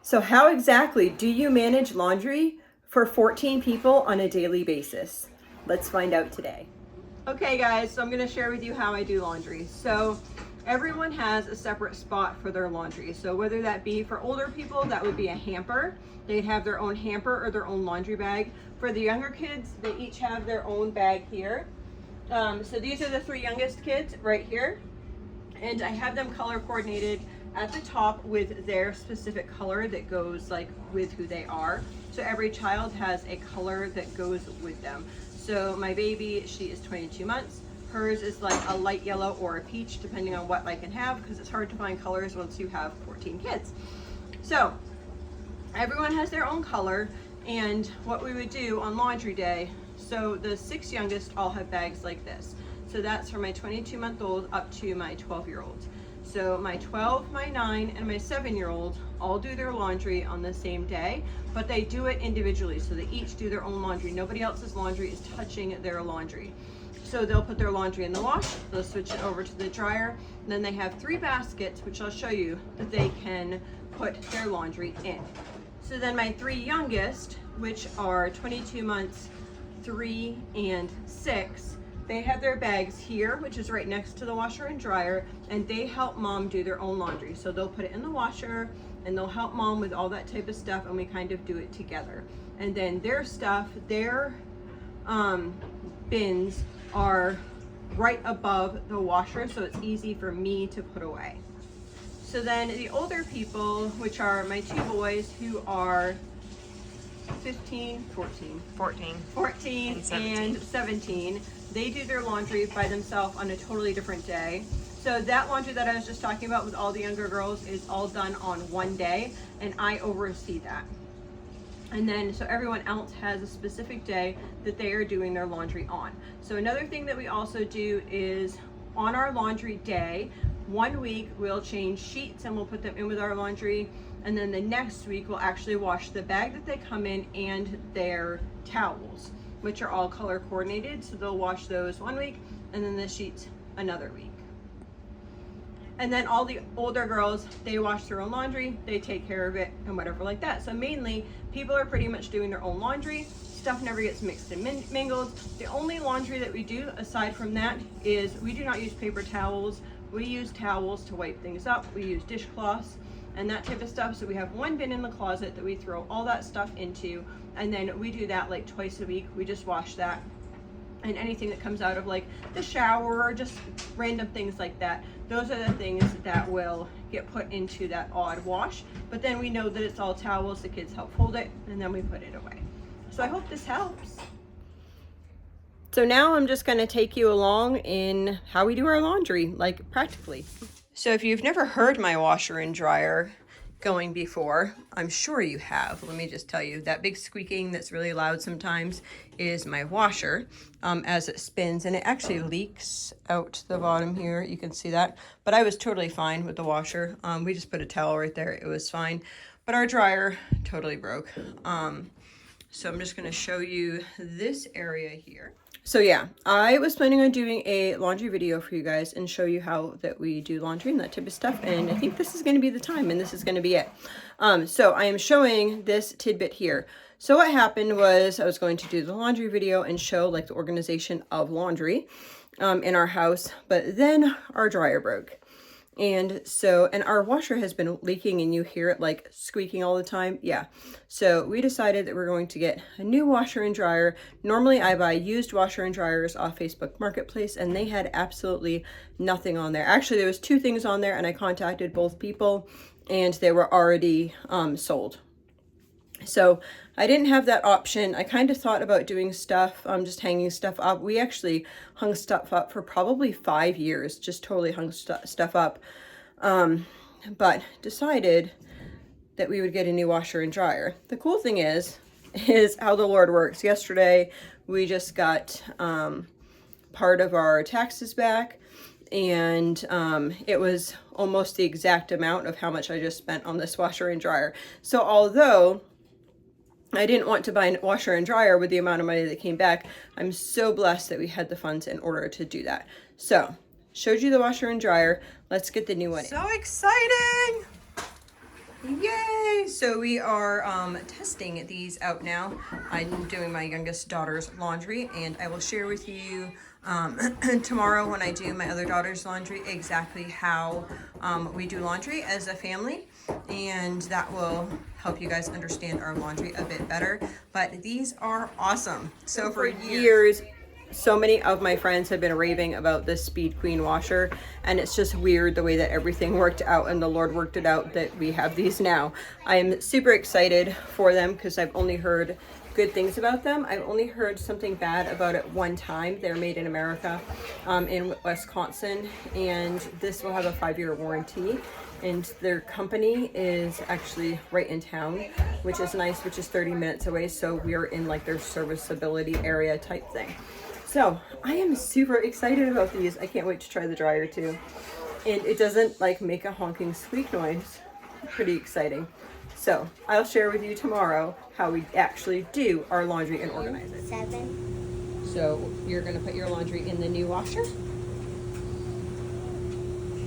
So how exactly do you manage laundry for 14 people on a daily basis? Let's find out today. Okay guys, so I'm gonna share with you how I do laundry. So everyone has a separate spot for their laundry. So whether that be for older people, that would be a hamper. They'd have their own hamper or their own laundry bag. For the younger kids, they each have their own bag here. So these are the 3 youngest kids right here. And I have them color coordinated at the top with their specific color that goes like with who they are. So every child has a color that goes with them. So my baby, she is 22 months. Hers is like a light yellow or a peach, depending on what I can have, because it's hard to find colors once you have 14 kids. So everyone has their own color, and what we would do on laundry day, so the 6 youngest all have bags like this. So that's from my 22-month-old up to my 12-year-old. So my 12, my 9, and my 7-year-old all do their laundry on the same day, but they do it individually. So they each do their own laundry. Nobody else's laundry is touching their laundry. So they'll put their laundry in the wash, they'll switch it over to the dryer, and then they have 3 baskets, which I'll show you, that they can put their laundry in. So then my 3 youngest, which are 22 months, 3, and 6, they have their bags here, which is right next to the washer and dryer, and they help mom do their own laundry. So they'll put it in the washer and they'll help mom with all that type of stuff, and we kind of do it together. And then their stuff, their bins are right above the washer, so it's easy for me to put away. So then the older people, which are my 2 boys who are 14 and 17, they do their laundry by themselves on a totally different day. So that laundry that I was just talking about with all the younger girls is all done on one day, and I oversee that. And then so everyone else has a specific day that they are doing their laundry on. So another thing that we also do is on our laundry day, one week we'll change sheets and we'll put them in with our laundry, and then the next week we'll actually wash the bag that they come in and their towels, which are all color coordinated. So they'll wash those one week and then the sheets another week. And then all the older girls, they wash their own laundry, they take care of it and whatever like that. So mainly people are pretty much doing their own laundry. Stuff never gets mixed and mingled. The only laundry that we do aside from that is we do not use paper towels. We use towels to wipe things up. We use dishcloths and that type of stuff. So we have one bin in the closet that we throw all that stuff into, and then we do that like twice a week. We just wash that, and anything that comes out of like the shower or just random things like that, those are the things that will get put into that odd wash. But then we know that it's all towels, the kids help fold it, and then we put it away. So I hope this helps. So now I'm just going to take you along in how we do our laundry, like practically. So if you've never heard my washer and dryer going before, I'm sure you have. Let me just tell you, that big squeaking that's really loud sometimes is my washer as it spins, and it actually leaks out the bottom here. You can see that, but I was totally fine with the washer. We just put a towel right there. It was fine, but our dryer totally broke. So I'm just going to show you this area here. So yeah, I was planning on doing a laundry video for you guys and show you how that we do laundry and that type of stuff. And I think this is going to be the time, and this is going to be it. So I am showing this tidbit here. So what happened was I was going to do the laundry video and show like the organization of laundry in our house, but then our dryer broke. And so, and our washer has been leaking, and you hear it like squeaking all the time. Yeah. So we decided that we're going to get a new washer and dryer. Normally I buy used washer and dryers off Facebook Marketplace, and they had absolutely nothing on there. Actually, there was 2 things on there, and I contacted both people and they were already sold. So I didn't have that option. I kind of thought about doing stuff, just hanging stuff up. We actually hung stuff up for probably 5 years, just totally hung stuff up. But decided that we would get a new washer and dryer. The cool thing is how the Lord works. Yesterday, we just got part of our taxes back, and it was almost the exact amount of how much I just spent on this washer and dryer. So although I didn't want to buy a washer and dryer with the amount of money that came back, I'm so blessed that we had the funds in order to do that. So, showed you the washer and dryer. Let's get the new one in. So exciting! Yay! So we are testing these out now. I'm doing my youngest daughter's laundry, and I will share with you tomorrow when I do my other daughter's laundry exactly how we do laundry as a family, and that will help you guys understand our laundry a bit better. But these are awesome. So for years, so many of my friends have been raving about this Speed Queen washer, and it's just weird the way that everything worked out, and the Lord worked it out that we have these now. I am super excited for them because I've only heard good things about them. I've only heard something bad about it one time. They're made in America, in Wisconsin, and this will have a 5-year warranty. And their company is actually right in town, which is nice, which is 30 minutes away. So we're in like their serviceability area type thing. So I am super excited about these. I can't wait to try the dryer too. And it doesn't like make a honking squeak noise. Pretty exciting. So I'll share with you tomorrow how we actually do our laundry and organize it. 7. So you're gonna put your laundry in the new washer.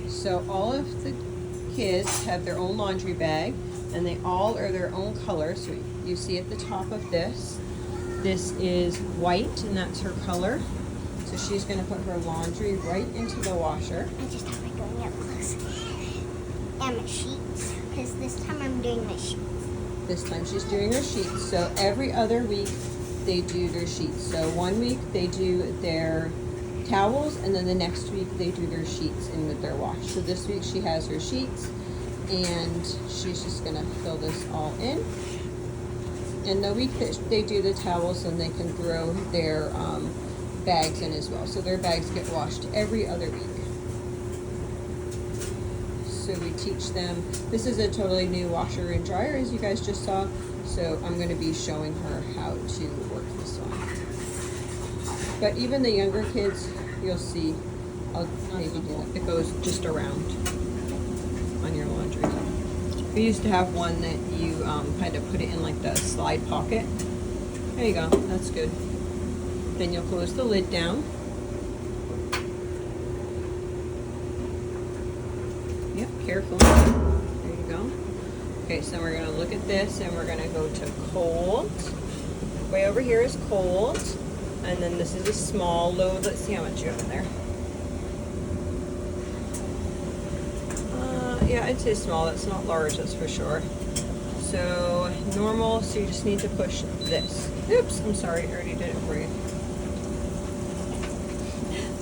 So all of the kids have their own laundry bag, and they all are their own color. So you see at the top of this is white, and that's her color. So she's gonna put her laundry right into the washer. I just have my going up close. And my sheets, because this time I'm doing my sheets. This time she's doing her sheets. So every other week they do their sheets. So one week they do their towels, and then the next week they do their sheets in with their wash. So this week she has her sheets, and she's just gonna fill this all in. And the week that they do the towels, then they can throw their bags in as well. So their bags get washed every other week. So we teach them. This is a totally new washer and dryer, as you guys just saw. So I'm going to be showing her how to work this one. But even the younger kids, you'll see, I'll maybe do that. It goes just around on your laundry. We used to have one that you kind of put it in like the slide pocket. There you go, that's good. Then you'll close the lid down. Yep, careful. There you go. Okay, so we're gonna look at this, and we're gonna go to cold. Way over here is cold. And then this is a small load. Let's see how much you have in there. Yeah, I'd say small. That's not large, that's for sure. So normal, so you just need to push this. Oops, I'm sorry, I already did it for you.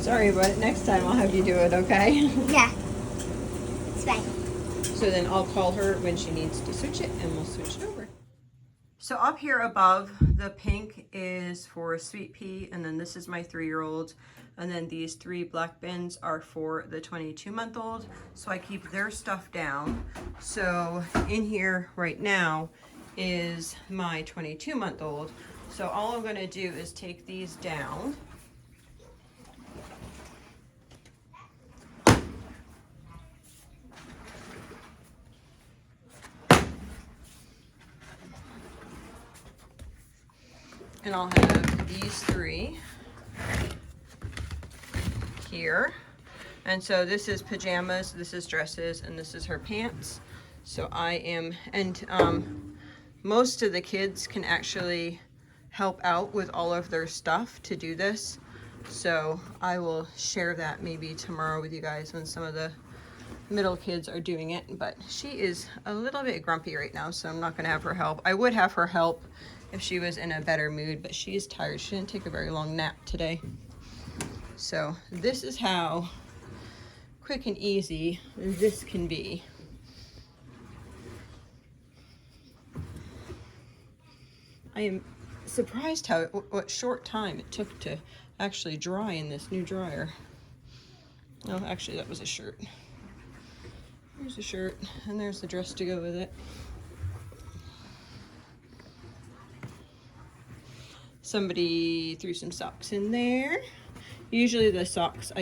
Sorry, but next time I'll have you do it, okay? Yeah, it's fine. So then I'll call her when she needs to switch it, and we'll switch it over. So up here above, the pink is for sweet pea, and then this is my 3-year-old. And then these 3 black bins are for the 22-month-old. So I keep their stuff down. So in here right now is my 22-month-old. So all I'm gonna do is take these down. And I'll have these 3 here. And so this is pajamas, this is dresses, and this is her pants. So I am, and most of the kids can actually help out with all of their stuff to do this. So I will share that maybe tomorrow with you guys when some of the middle kids are doing it. But she is a little bit grumpy right now, so I'm not gonna have her help. I would have her help if she was in a better mood, but she is tired. She didn't take a very long nap today. So this is how quick and easy this can be. I am surprised how what short time it took to actually dry in this new dryer. Oh, actually that was a shirt. There's a shirt, and there's the dress to go with it. Somebody threw some socks in there. Usually the socks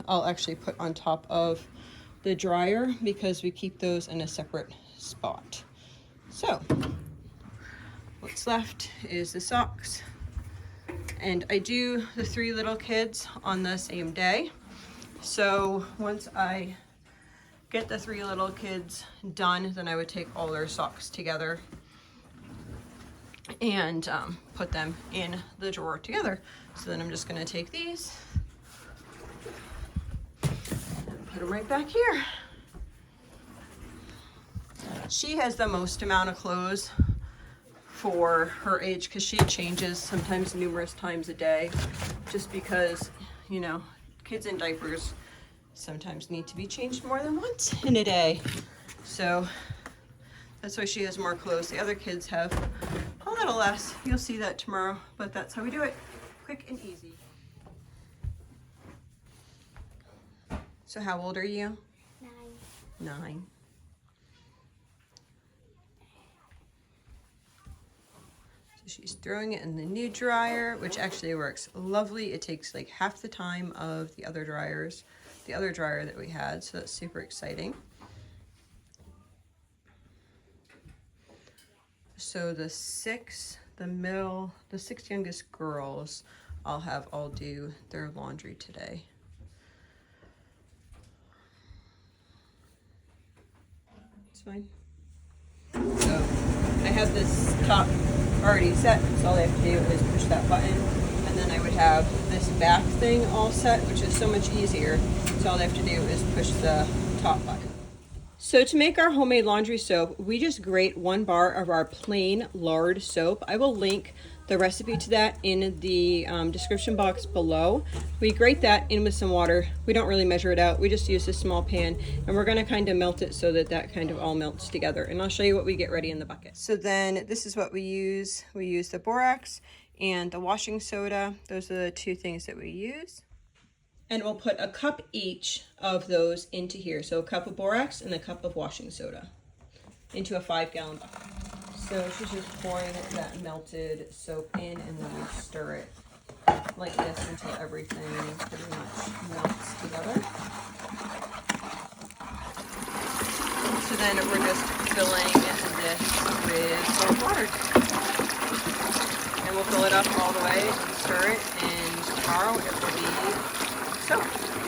I'll actually put on top of the dryer because we keep those in a separate spot. So what's left is the socks. And I do the 3 little kids on the same day. So once I get the 3 little kids done, then I would take all their socks together and put them in the drawer together. So then I'm just gonna take these and put them right back here. She has the most amount of clothes for her age because she changes sometimes numerous times a day, just because, you know, kids in diapers sometimes need to be changed more than once in a day. So that's why she has more clothes. The other kids have a little less. You'll see that tomorrow, but that's how we do it. Quick and easy. So how old are you? 9. 9. So she's throwing it in the new dryer, which actually works lovely. It takes like half the time of the other dryers, the other dryer that we had, so that's super exciting. So the 6 youngest girls, I'll have all do their laundry today. It's fine. So I have this top already set, so all I have to do is push that button, and then I would have this back thing all set, which is so much easier. So all I have to do is push the top button. So to make our homemade laundry soap, we just grate 1 bar of our plain lard soap. I will link the recipe to that in the description box below. We grate that in with some water. We don't really measure it out. We just use a small pan, and we're gonna kind of melt it so that that kind of all melts together. And I'll show you what we get ready in the bucket. So then this is what we use. We use the borax and the washing soda. Those are the 2 things that we use. And we'll put a cup each of those into here. So a cup of borax and a cup of washing soda into a 5-gallon bucket. So she's just pouring that melted soap in, and then we stir it like this until everything pretty much melts together. So then we're just filling this with cold water. And we'll fill it up all the way and stir it, and tomorrow it will be soap.